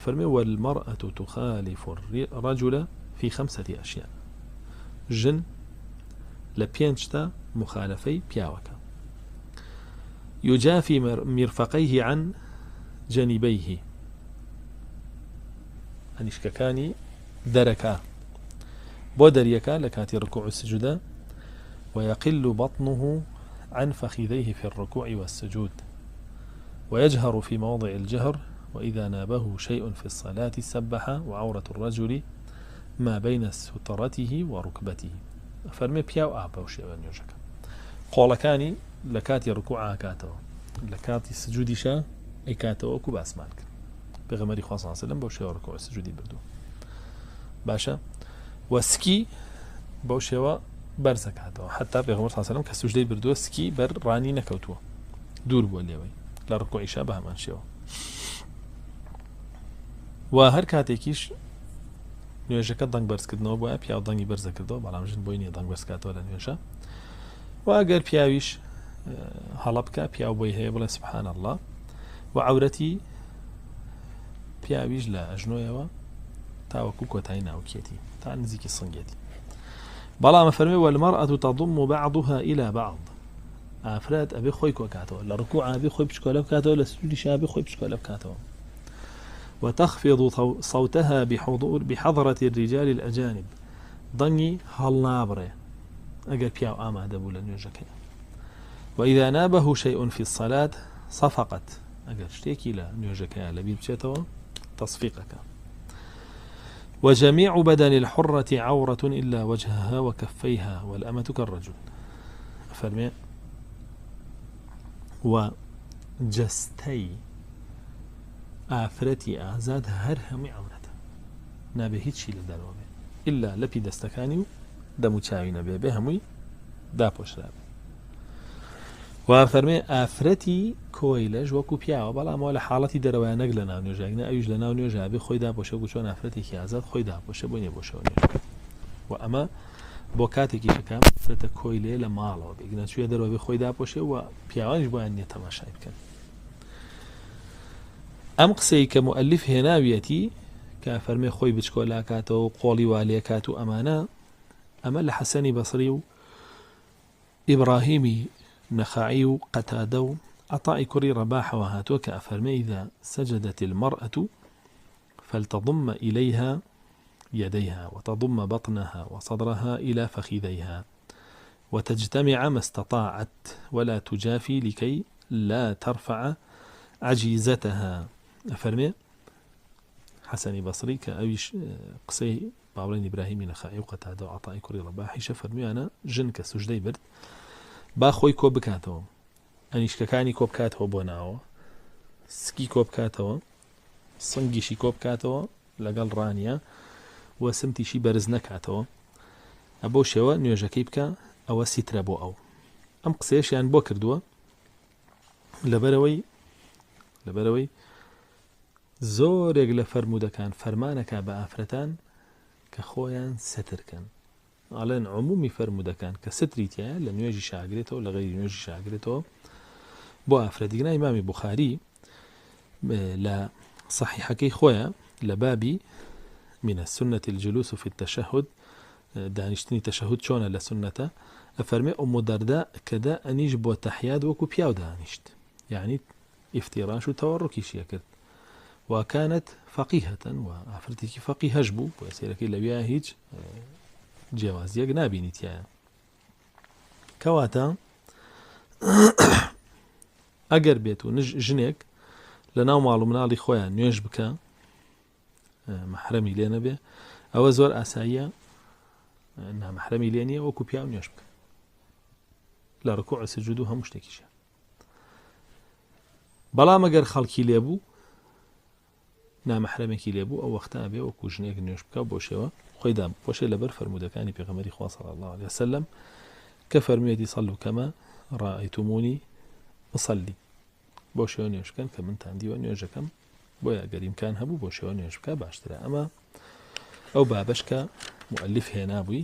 فرمي والمرأة تخالف الرجل في 5 أشياء. جن لبينشتا مخالفي بياوكا. يجافي مرفقيه عن جانبيه، أنيشككاني دركا بودريكا لكاتي ركوع السجود، ويقل بطنه عن فخذيه في الركوع والسجود، ويجهر في موضع الجهر، وإذا نابه شيء في الصلاة سبح، وعورة الرجل ما بين سترته وركبته. فرمي بياو آبا وشيوان يوجك قولكاني لكاتي ركوعها كاتو لكاتي السجود شا أي كاتو أكو باسمانك بغمري خواه صلى الله عليه وسلم بوشيو ركوع السجود بردو باشا. وسكي بوشيو برزك كاتو حتى بغمر صلى الله عليه وسلم كسجدي بردو سكي بر راني نكوتو دور بوليوي لا ركوع شابه من شيو. وهر كاتيكيش نوێژەکە دەنگ بەرزکردنەوە بۆە پیا دەنگی بەرزەکردەوە، بەڵام ژن بۆی نیە دەنگ بەرزکاتەوە لە نوێژە. واگەر پیاویش هەڵە بکە پیا بۆی هەیە بڵێ سبحان الله، و عەورەتی پیاویش لە ئەژنۆیەوە تاوەکو کۆتایی ناوکێتی تا نزیکی سنگێتی. بەڵام فەرمێ والمرأة تضم بعضها إلى بعض. ئافرەت ئەبێ خۆی کۆکاتەوە، لە ڕکوع ئەبێ خۆی پشکۆلە بکاتەوە، لە سجودیش ئەبێ خۆی پشکۆلە بکاتەوە. وتخفض صوتها بحضرة الرجال الأجانب. ضني هل نابره أجر بياو آما دبولا نيوجك. وإذا نابه شيء في الصلاة صفقت أجر شتيكي لا نيوجك لبير بشيتو تصفيقك. وجميع بدن الحرة عورة إلا وجهها وكفيها، والأمة كالرجل. فرمي وجستي ئافرەتی ئازاد هەر هەمووی عەورەتە، نابێ هیچ شی لە دەرەوە بێ ئللا لەپی دەستەکانی و دەم و چاوی نەبێ، بێ هەمووی داپۆشرا بێ. وا فەرمێ ئافرەتی کۆیلەش وەکو پیاوە، بەڵامەوە لە حاڵەتی دەرەوەیە نەک لە ناو نوێژاگنە، ئەویش لە ناو نوێژا بێ خۆی داپۆشە بوو چۆن ئافرەتێکی ئازاد خۆی داپۆشە بۆ نیە بۆشەوە نوێژ. و ئەمە بۆ کاتێکی شەکەم ئافرەتە کۆیلێ لە ماڵەوە بێگنە چوێ دەرەوە بێ خۆی داپۆشێ، و پیاوانیش بۆیان نییە تەماشای بکەن. ئەم قسەی کە مؤلف هێناویەتی کە فەرمێ خۆی بچکۆلاکاتەوە و قۆڵی والێکات و ئەمانە، ئەمە لە حەسەنی بەسری و ئیبراهیمی نەخاعی و قەتادە و عەطائی کوڕی ڕەباحەوە هاتووە کە ئەفەرمێ إذا سجدت المرأة فلتضم إليها يديها وتضم بطنها وصدرها إلى فخذيها وتجتمع ما استطاعت ولا تجافي لكي لا ترفع عجيزتها. أفرمي حسني بصري كأويش قصي باولين إبراهيمي نخاعي وقتادة وعطائي كوري رباحي شفرمي أنا جن كسجدي برد باخوي كوب بكاتو أنيش ككاني كوب كاتو بوناو سكي كوب كاتو صنجيشي كوب كاتو لقل رانيا وسمتي شي برز نكاتو أبو شوا نيوجاكي بكا أو سيترا بو أو أم قصيش يعني بو كردوا لبروي زۆرێک لە فەرمودەکان فەرمانەکە بە ئافرەتان کە خۆیان سترکەن، ئاڵێن عمومی فەرمودەکان کە ستری تایە لە نوێژی شاگرێتەوە لە غەیری نوێژی شاگرێتەوە بۆ ئافرەتیگنا. ئیمامی بوخاری لە صحیحەکەی خۆیە لە بابی من السنة الجلوس في التشهد، دانیشتنی تەشەهود چۆنە لە سنەتە، ئەفەرمێ ئومو دەردا کەدا ئەنیش بۆ تەحیات وەکو پیاو دانیشت، یعنی افتراش و تەوەڕوکیشیە کرد. وكانت فقيهة وعفرتك فقيه هجبو ويسيرك إلا بيها هيج جواز يقنابي نتيايا كواتا أقر بيتو جنيك لناو معلومنا لخويا نيوش بكا محرمي لينا بيه أو زور أسايا إنها محرمي لينيا وكو بيا نيوش بكا لا ركوع سجودوها مشتكيشا بلا مقر خلقي ليبو نامحرمێکی لێبوو ئەو وەختە ئەبێ وەکو ژنێک نوێژ بکە بۆ شێوە خۆی داپۆشێ لەبەر فەرمودەکانی پێغەمبەری خوا صلی الله عليه وسلم کە فەرموویەتی صلوا كما رأيتموني أصلي بۆ شێوە نوێژ بکەن کە منتان دیوە نوێژەکەم بۆیە ئەگەر ئیمکان هەبوو بۆ شێوە نوێژ بکە باشترە. ئەمە ئەو بابەش کە مؤلف هێنابووی